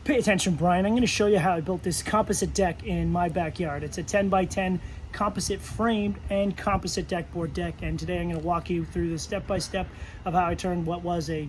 Pay attention, Brian. I'm going to show you how I built this composite deck in my backyard. It's a 10 by 10 composite framed and composite deck board deck, and today I'm going to walk you through the step-by-step of how I turned what was a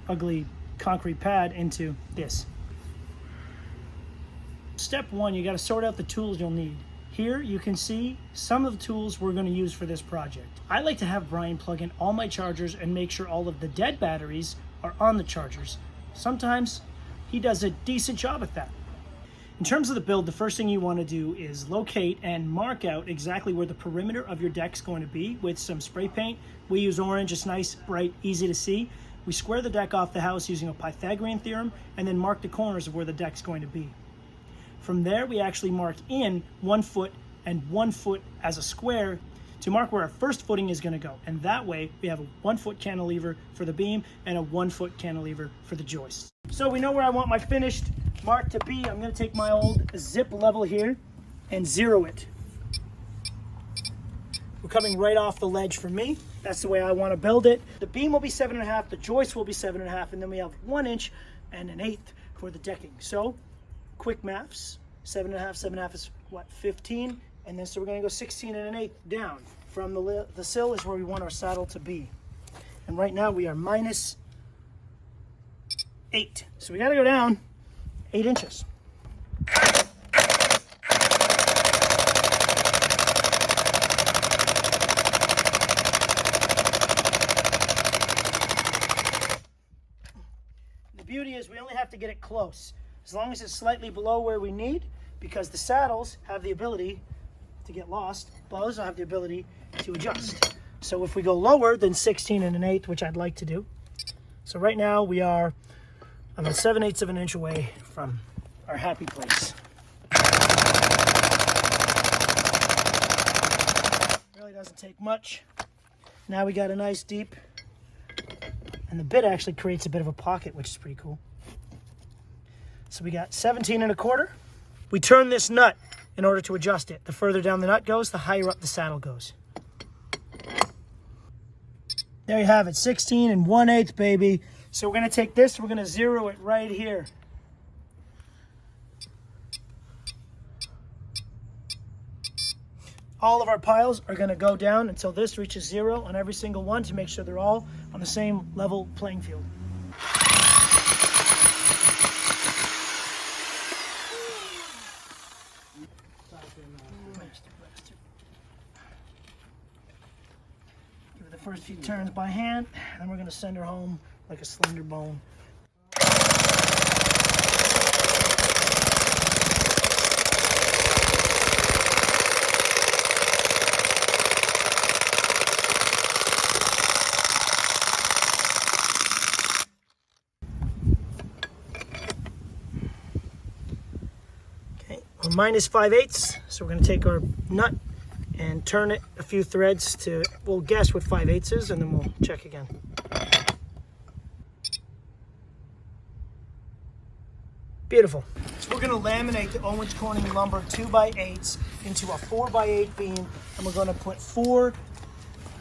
ugly concrete pad into this. Step one, you got to sort out the tools you'll need. Here you can see some of the tools we're going to use for this project. I like to have Brian plug in all my chargers and make sure all of the dead batteries are on the chargers. Sometimes he does a decent job at that. In terms of the build, the first thing you want to do is locate and mark out exactly where the perimeter of your deck's going to be with some spray paint. We use orange, it's nice, bright, easy to see. We square the deck off the house using a Pythagorean theorem and then mark the corners of where the deck's going to be. From there, we actually mark in 1 foot and 1 foot as a square to mark where our first footing is going to go. And that way, we have a 1 foot cantilever for the beam and a 1 foot cantilever for the joists. So we know where I want my finished mark to be. I'm going to take my old zip level here and zero it. We're coming right off the ledge for me. That's the way I want to build it. The beam will be 7.5, the joist will be 7.5, and then we have 1 inch and 1/8 for the decking. So quick maths, 7.5 is what, 15? And then so we're gonna go 16 and 1/8 down. From the sill is where we want our saddle to be. And right now we are -8. So we gotta go down 8 inches. The beauty is we only have to get it close. As long as it's slightly below where we need, because the saddles have the ability to get lost, but also have the ability to adjust. So if we go lower than 16 and 1/8, which I'd like to do. So right now we are about 7/8 of an inch away from our happy place. Really doesn't take much. Now we got a nice deep, and the bit actually creates a bit of a pocket, which is pretty cool. So we got 17 1/4. We turn this nut in order to adjust it. The further down the nut goes, the higher up the saddle goes. There you have it, 16 and 1/8, baby. So we're gonna take this, we're gonna zero it right here. All of our piles are gonna go down until this reaches 0 on every single one to make sure they're all on the same level playing field. Give it the first few turns by hand, then we're going to send her home like a slender bone. Okay, we're -5/8, so we're going to take our nut and turn it a few threads to, we'll guess what 5/8 is, and then we'll check again. Beautiful. So we're going to laminate the Owens Corning lumber 2x8s into a 4x8 beam, and we're going to put 4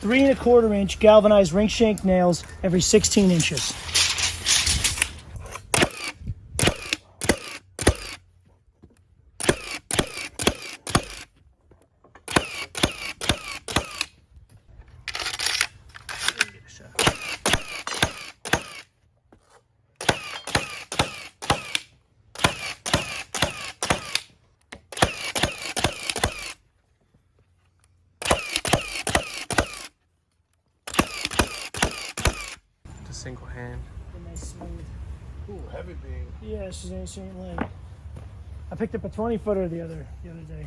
3¼ inch galvanized ring shank nails every 16 inches. Single hand. A nice smooth. Ooh, heavy beam. Yeah, she ain't light. I picked up a 20-footer the other day.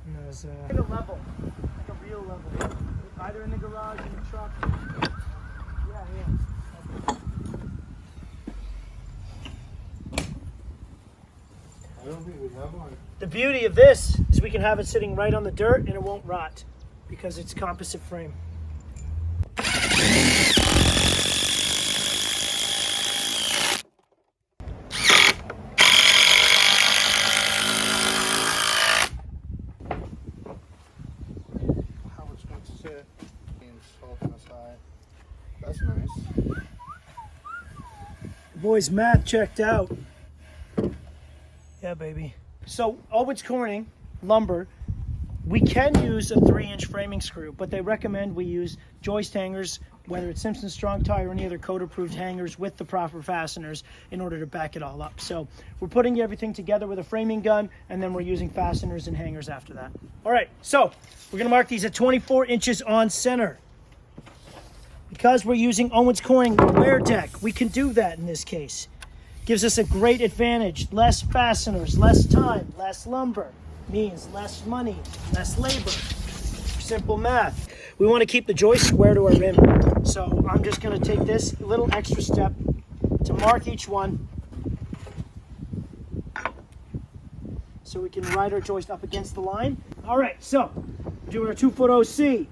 And it was like a level, like a real level. Either in the garage, in the truck. Yeah. I don't think we have one. The beauty of this is we can have it sitting right on the dirt and it won't rot because it's composite frame. The boys' math checked out. Yeah, baby. So Owens Corning lumber, we can use a 3-inch framing screw, but they recommend we use joist hangers, whether it's Simpson Strong Tie or any other code-approved hangers with the proper fasteners in order to back it all up. So we're putting everything together with a framing gun, and then we're using fasteners and hangers after that. All right, so we're gonna mark these at 24 inches on center. Because we're using Owens Corning Weardeck, we can do that in this case. Gives us a great advantage. Less fasteners, less time, less lumber. Means less money, less labor. Simple math. We want to keep the joist square to our rim. So I'm just going to take this little extra step to mark each one so we can ride our joist up against the line. All right, so we're doing our 2-foot OC.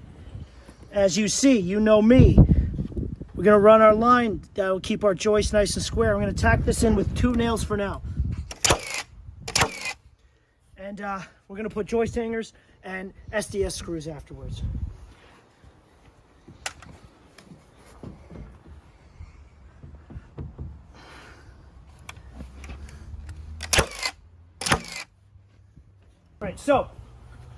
As you see, you know me. We're going to run our line that will keep our joist nice and square. I'm going to tack this in with 2 nails for now. And we're going to put joist hangers and SDS screws afterwards. Right, so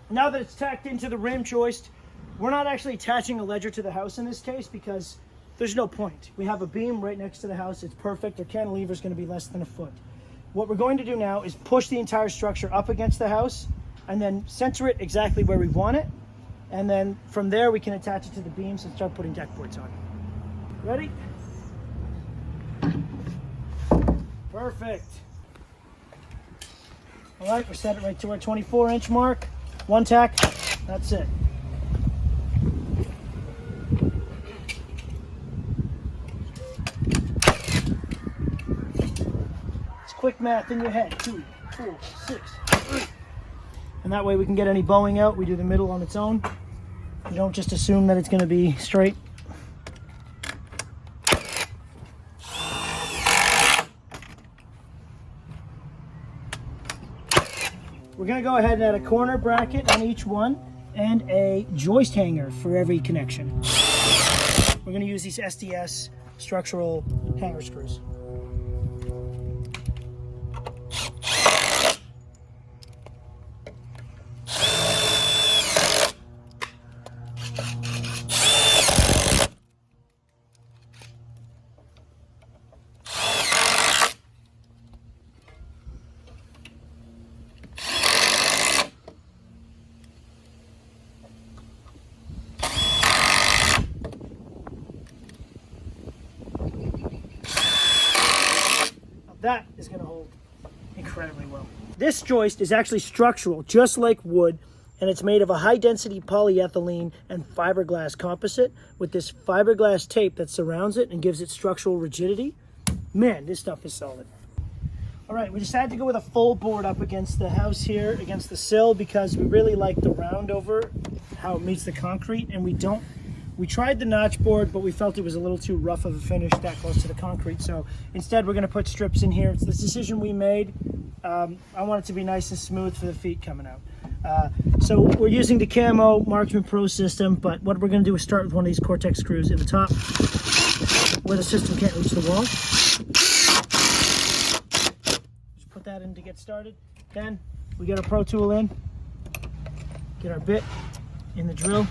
now that it's tacked into the rim joist, we're not actually attaching a ledger to the house in this case because there's no point. We have a beam right next to the house. It's perfect. Our cantilever is going to be less than a foot. What we're going to do now is push the entire structure up against the house and then center it exactly where we want it. And then from there, we can attach it to the beams and start putting deck boards on. Ready? Perfect. All right, we're set it right to our 24-inch mark. 1 tack, that's it. Quick math in your head. 2, 4, 6, 3. And that way we can get any bowing out. We do the middle on its own. You don't just assume that it's going to be straight. We're going to go ahead and add a corner bracket on each one and a joist hanger for every connection. We're going to use these SDS structural hanger screws. That is going to hold incredibly well. This joist is actually structural, just like wood, and it's made of a high-density polyethylene and fiberglass composite with this fiberglass tape that surrounds it and gives it structural rigidity. Man, this stuff is solid. All right, we decided to go with a full board up against the house here, against the sill, because we really like the round over, how it meets the concrete, and we tried the notch board, but we felt it was a little too rough of a finish that close to the concrete. So instead, we're going to put strips in here. It's the decision we made. I want it to be nice and smooth for the feet coming out. So we're using the Camo Marksman Pro system, but what we're going to do is start with one of these Cortex screws in the top where the system can't reach the wall. Just put that in to get started. Then we get our Pro Tool in, get our bit in the drill.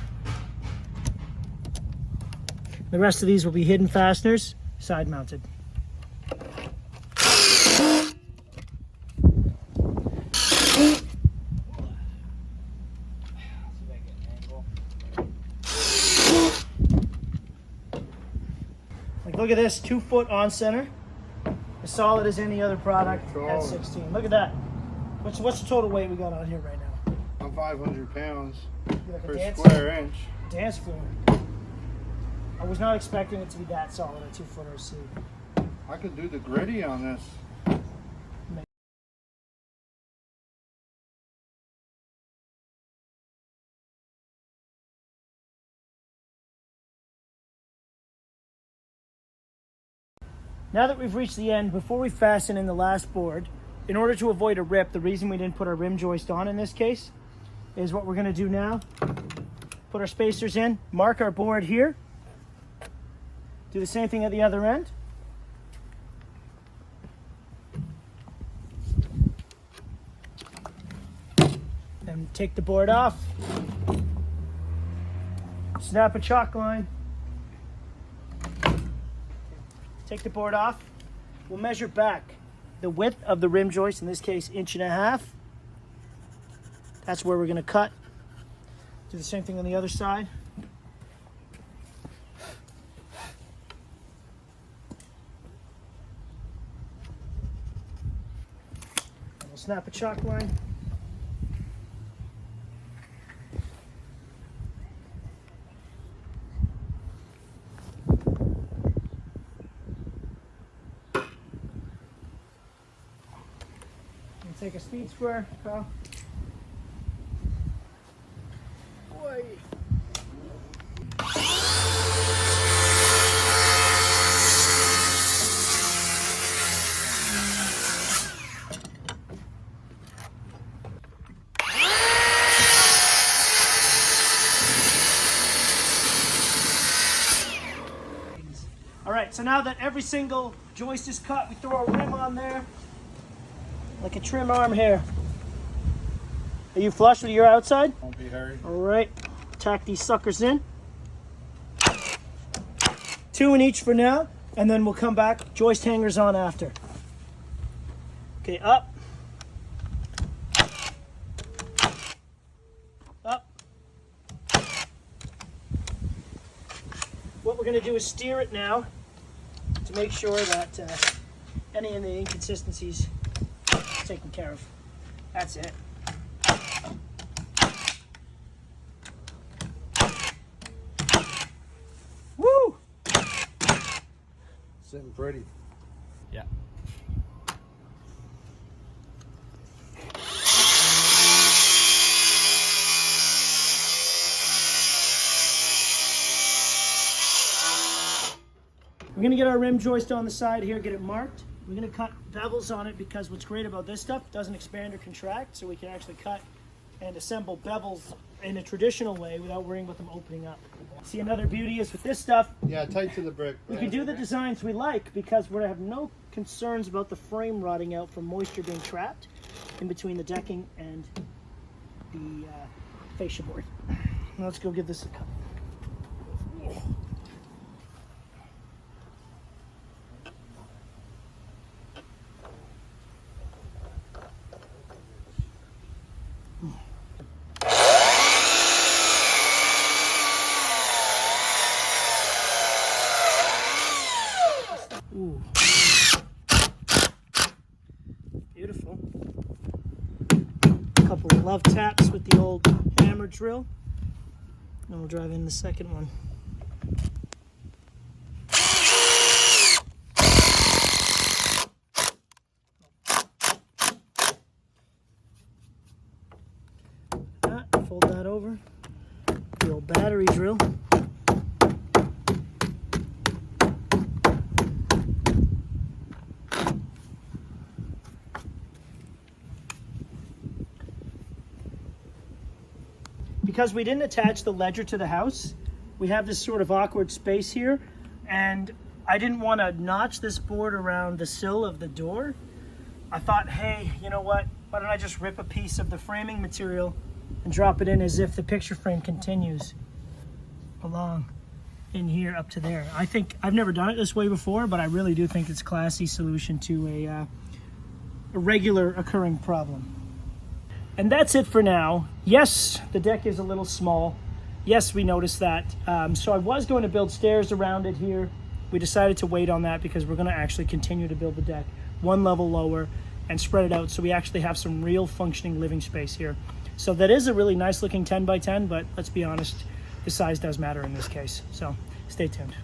The rest of these will be hidden fasteners, side mounted. Like, look at this, 2 foot on center, as solid as any other product at 16. Look at that. What's the total weight we got on here right now? I'm 500 pounds Like per square inch. Dance floor. I was not expecting it to be that solid at 2 foot OC. I could do the gritty on this. Now that we've reached the end, before we fasten in the last board, in order to avoid a rip, the reason we didn't put our rim joist on in this case is what we're going to do now. Put our spacers in, mark our board here. Do the same thing at the other end. And take the board off. Snap a chalk line. Take the board off. We'll measure back the width of the rim joist, in this case 1.5 inches. That's where we're going to cut. Do the same thing on the other side. And we'll snap a chalk line. Take a speed square, Kyle. Boy. All right, so now that every single joist is cut, we throw a rim on there. Like a trim arm here. Are you flush with your outside? Don't be hurried. All right, tack these suckers in. 2 in each for now, and then we'll come back, joist hangers on after. Okay, up. Up. What we're gonna do is steer it now to make sure that any of the inconsistencies taken care of. That's it. Woo! Sitting pretty. Yeah. We're gonna get our rim joist on the side here, get it marked. We're gonna cut bevels on it because what's great about this stuff, it doesn't expand or contract, so we can actually cut and assemble bevels in a traditional way without worrying about them opening up. See, another beauty is with this stuff, Yeah, tight to the brick. we can do the designs we like because we have no concerns about the frame rotting out from moisture being trapped in between the decking and the fascia board. Now let's go give this a cut. Ooh. Beautiful. A couple of love taps with the old hammer drill. And we'll drive in the second one. Fold that over. The old battery drill. Because we didn't attach the ledger to the house, we have this sort of awkward space here, and I didn't want to notch this board around the sill of the door. I thought, hey, you know what? Why don't I just rip a piece of the framing material and drop it in as if the picture frame continues along in here up to there. I think, I've never done it this way before, but I really do think it's a classy solution to a regular occurring problem. And that's it for now. Yes, the deck is a little small. Yes, we noticed that. So I was going to build stairs around it here. We decided to wait on that because we're going to actually continue to build the deck one level lower and spread it out so we actually have some real functioning living space here. So that is a really nice looking 10 by 10, but let's be honest, the size does matter in this case. So stay tuned.